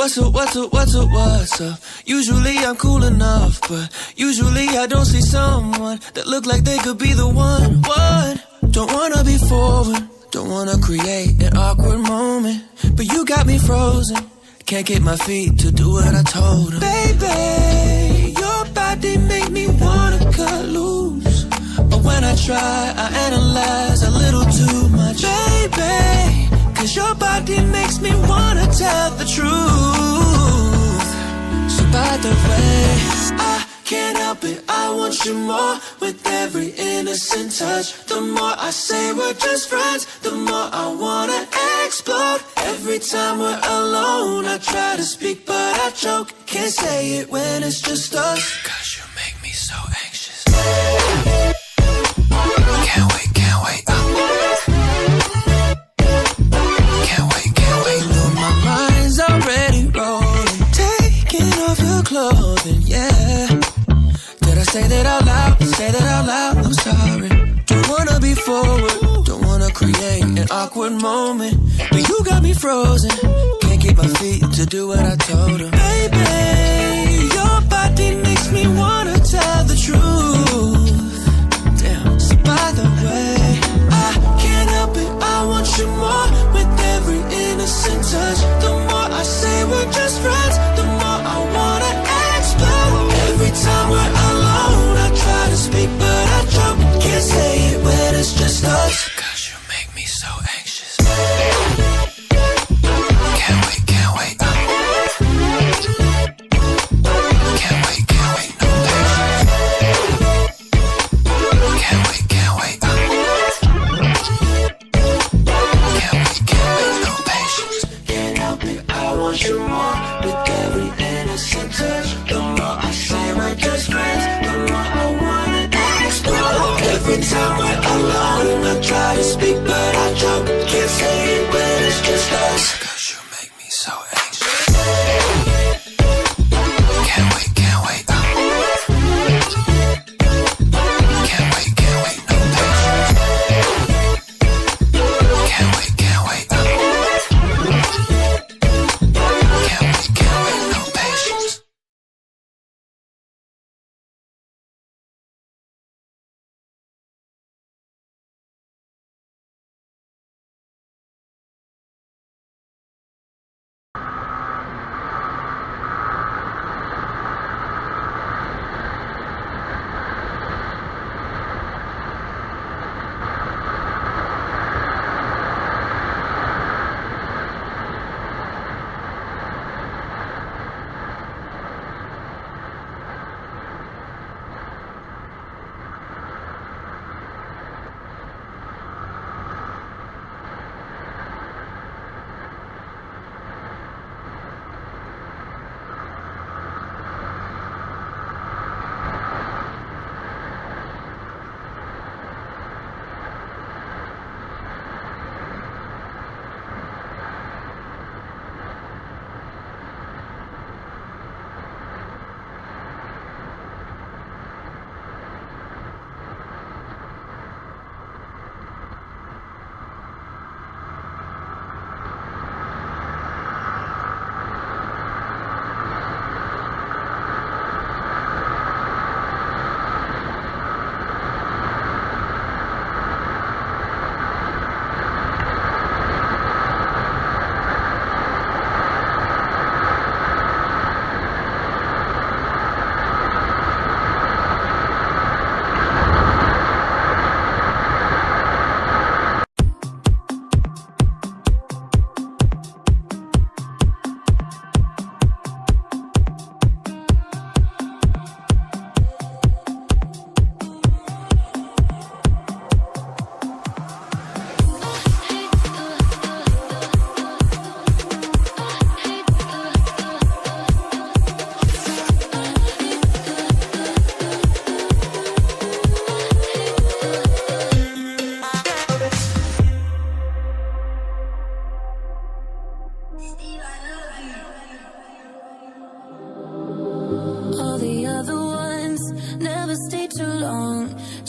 what's up? Usually I'm cool enough, but usually I don't see someone that look like they could be the one. What? Don't wanna be forward, don't wanna create an awkward moment, but you got me frozen. Can't get my feet to do what I told him. Baby, your body make me wanna cut loose, but when I try, I analyze a little too much. Baby, 'cause your body makes me wanna tell the truth. So by the way, I can't help it, I want you more. With every innocent touch, the more I say we're just friends, the more I wanna explode. Every time we're alone, I try to speak but I choke. Can't say it when it's just us, 'cause you make me so anxious. Can't wait, can't wait. My mind's already rolling, taking off your clothing, yeah. Did I say that out loud? Say that out loud, I'm sorry. Don't wanna be forward, don't wanna create an awkward moment, but you got me frozen. Can't keep my feet to do what I told him. Baby, your body makes me wanna tell the truth. Damn. So by the way, I can't help it, I want you more. With every innocent touch, the more I say we're just friends, the more I wanna explode. Every time we're alone, I try to speak but I choke. Can't say it when it's just us, 'cause you make me so anxious. Can't wait, can't wait. Can't wait, can't wait, no patience. Can't wait, can't wait. Can't wait, can't wait, no patience. Can't help it, I want you more. With every innocent touch, the more I say we're just friends, the more I wanna explode. Every time we're alone, I try to speak but I choke. Can't say it when it's just us, 'cause you make me so anxious. Can't wait, can't wait. Can't wait, can't wait, no patience. Can't wait, can't wait. Can't wait, can't wait, no patience.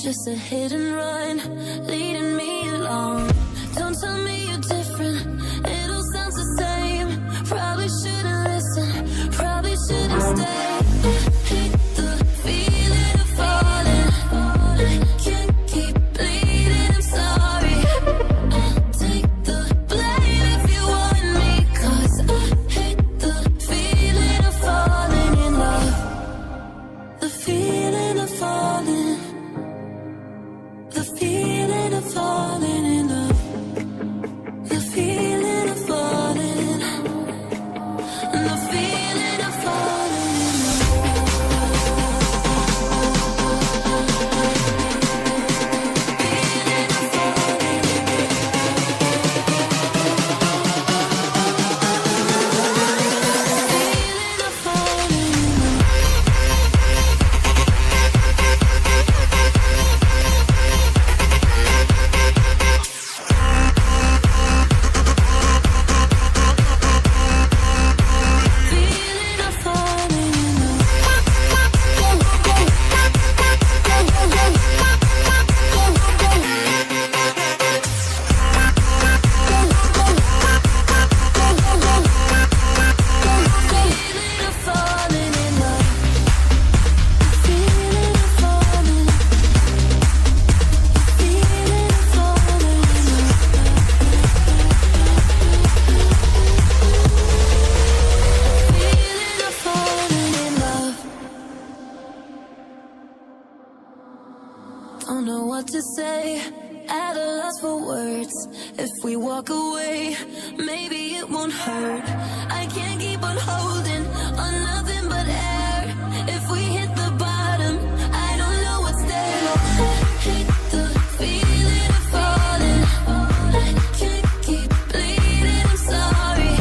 just a hit and run, leading me along. Don't tell me you're different, it all sounds the same. Probably shouldn't listen. stay. Hate the feeling of falling. I can't keep bleeding, I'm sorry. I'll take the blame if you want me, 'cause I hate the feeling of falling in love. The feeling of falling. The feeling of falling in love. The feeling of falling. The feeling of falling in don't know what to say, at a loss for words. If we walk away, maybe it won't hurt. I can't keep on holding on nothing but air. If we hit the bottom, I don't know what's there. I hate the feeling of falling. I can't keep bleeding, I'm sorry.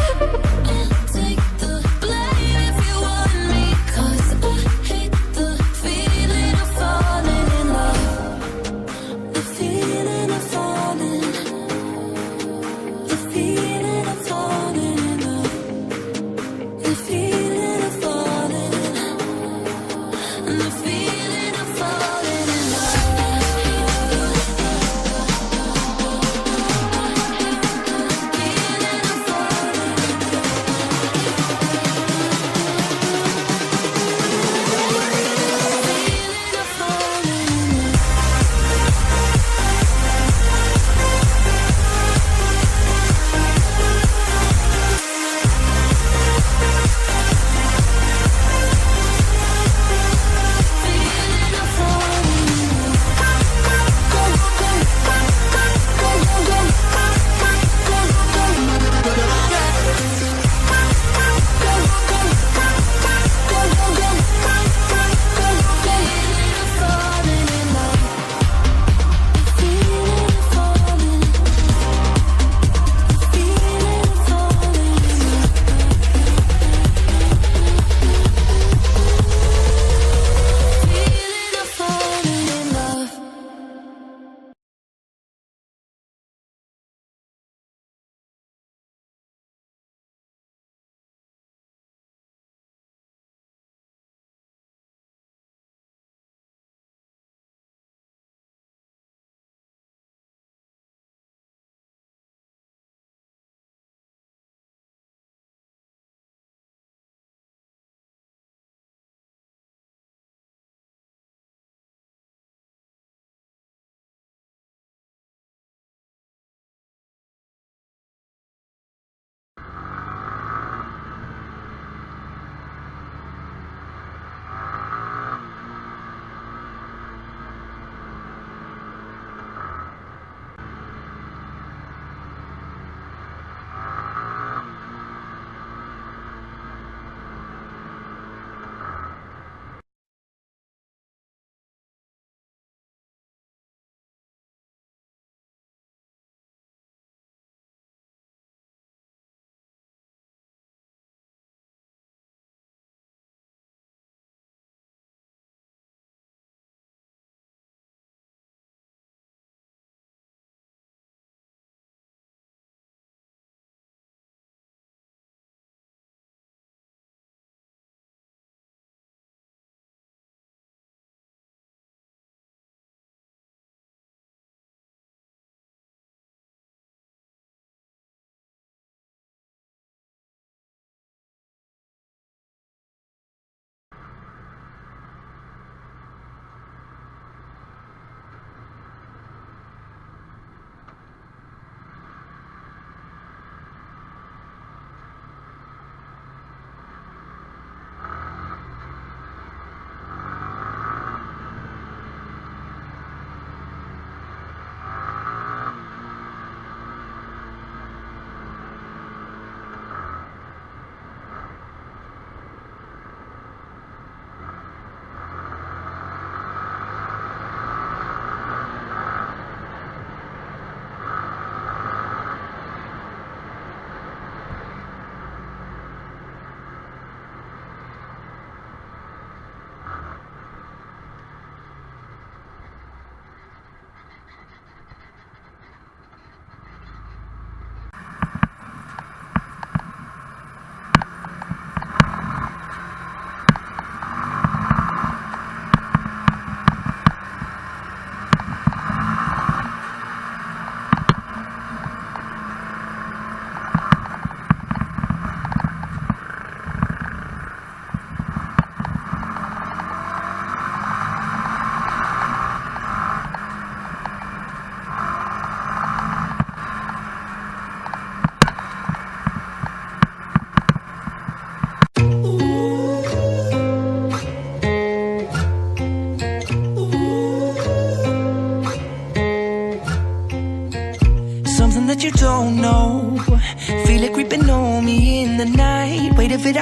I'll take the blame if you want me, 'cause I hate the feeling of falling in love. The feeling of falling. The feeling of falling in love. The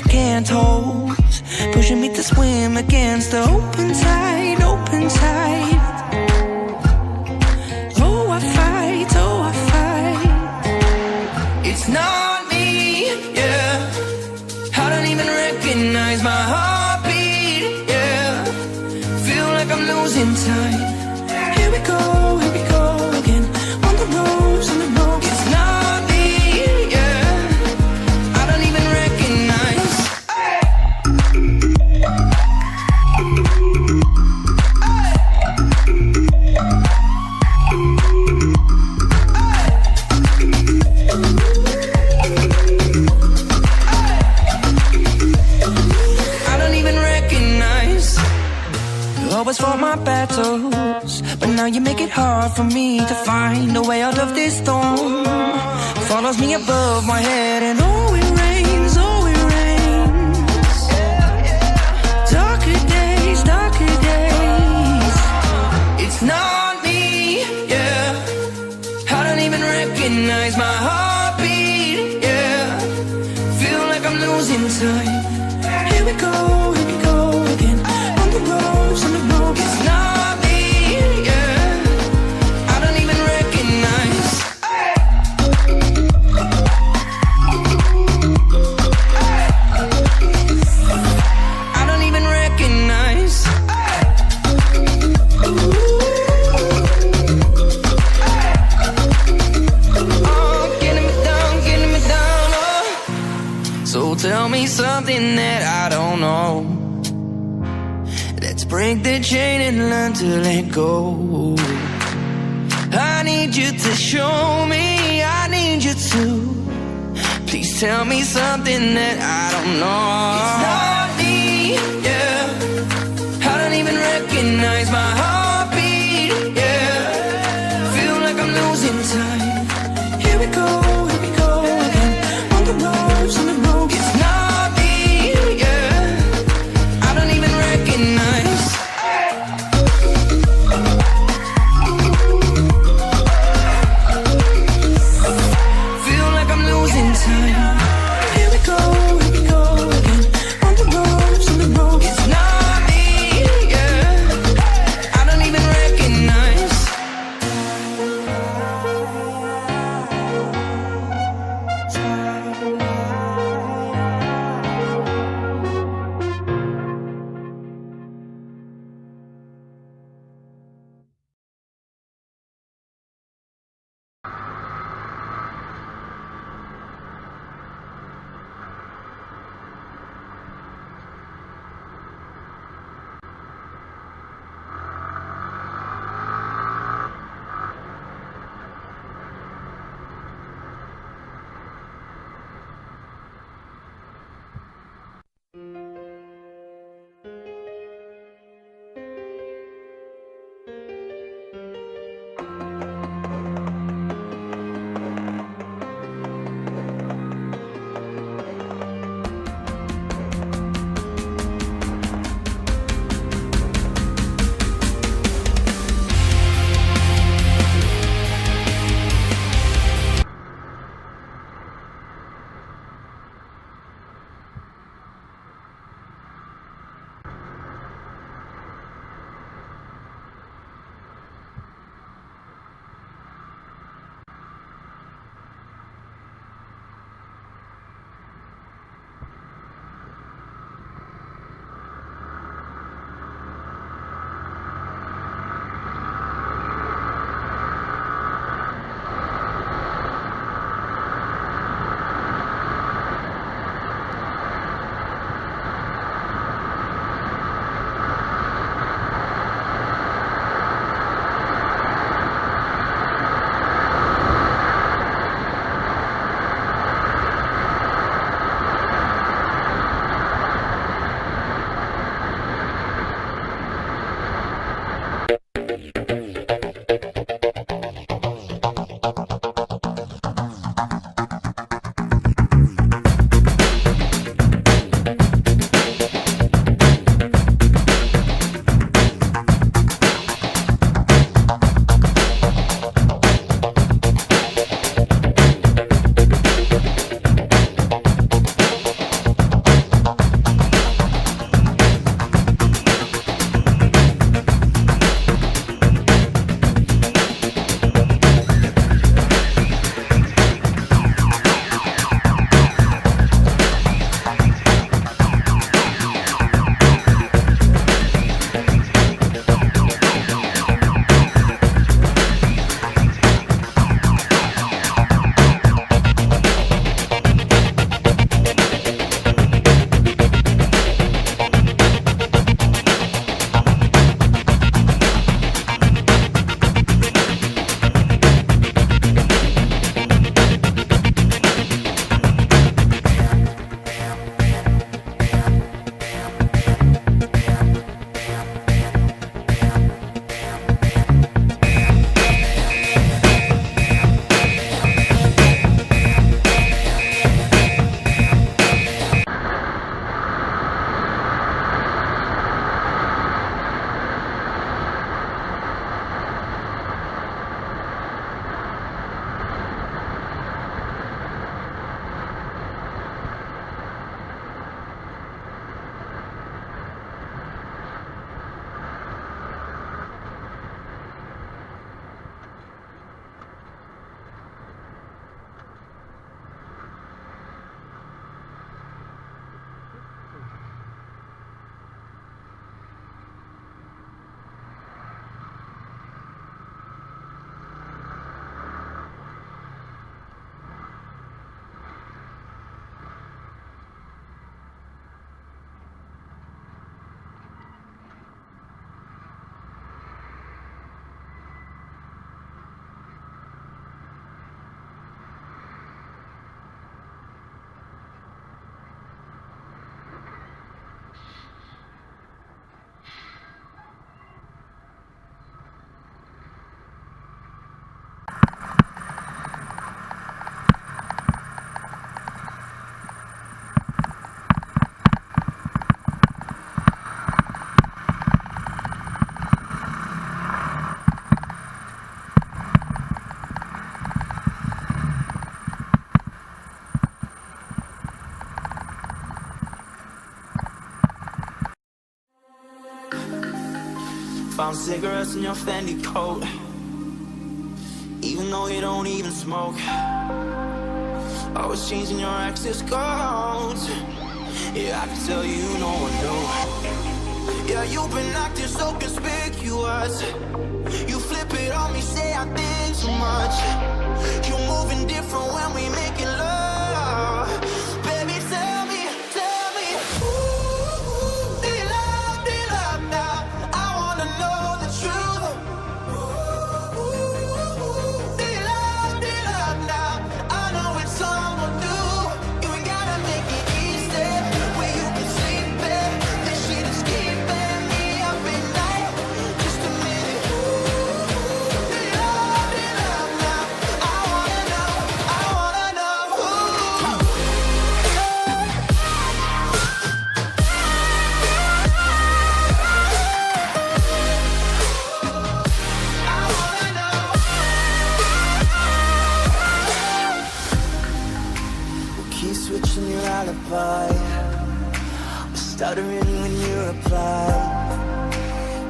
can't hold, pushing me to swim against the open tide, open tide. Oh, I fight, oh, I fight. It's not me, yeah. I don't even recognize my heartbeat, yeah. Feel like I'm losing time. Here we go again. On the ropes, on the ropes. It's not me, yeah. I don't even recognize. I don't even recognize. You always fought my battles, but now you make it hard for me to find a way out of this storm. Follows me above my head and oh it rains, oh it rains. Darker days, darker days. It's not me, yeah. I don't even recognize my heartbeat, yeah. Feel like I'm losing time. Here we go again. On the ropes, on the ropes. It's not me, yeah. I don't even recognize. I don't even recognize. Oh, getting me down, oh. So tell me something that I don't know. Let's break the chain and learn to let go. I need you to show me, I need you to. Please tell me something that I don't know. It's not me, yeah. I don't even recognize my heartbeat, yeah. Feel like I'm losing time. Here we go again. On the ropes, on the ropes. It's not me, yeah. I don't even recognize. Feel like I'm losing time. Here we go again. Found cigarettes in your Fendi coat, even though you don't even smoke. Always changing your access codes. Yeah, I can tell you no one knew. Yeah, you've been acting so conspicuous. You flip it on me, say I think too much. You moving different when we making love. Baby, tell me, ooh, do you love now? I wanna know the truth. Ooh, do you love now? I know it's someone new. You ain't gotta make it easy. Where you can sleep in, this shit is keeping me up at night. Just a minute. Ooh, do you love now? I wanna know. Ooh. I wanna know. We'll keep switching your alibi. We're stuttering when you reply.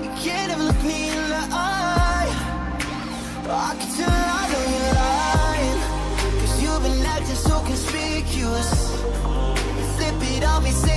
You can't even look me in the eye. I can tell I know you're lying, 'cause you've been acting so conspicuous. You flip it on me, say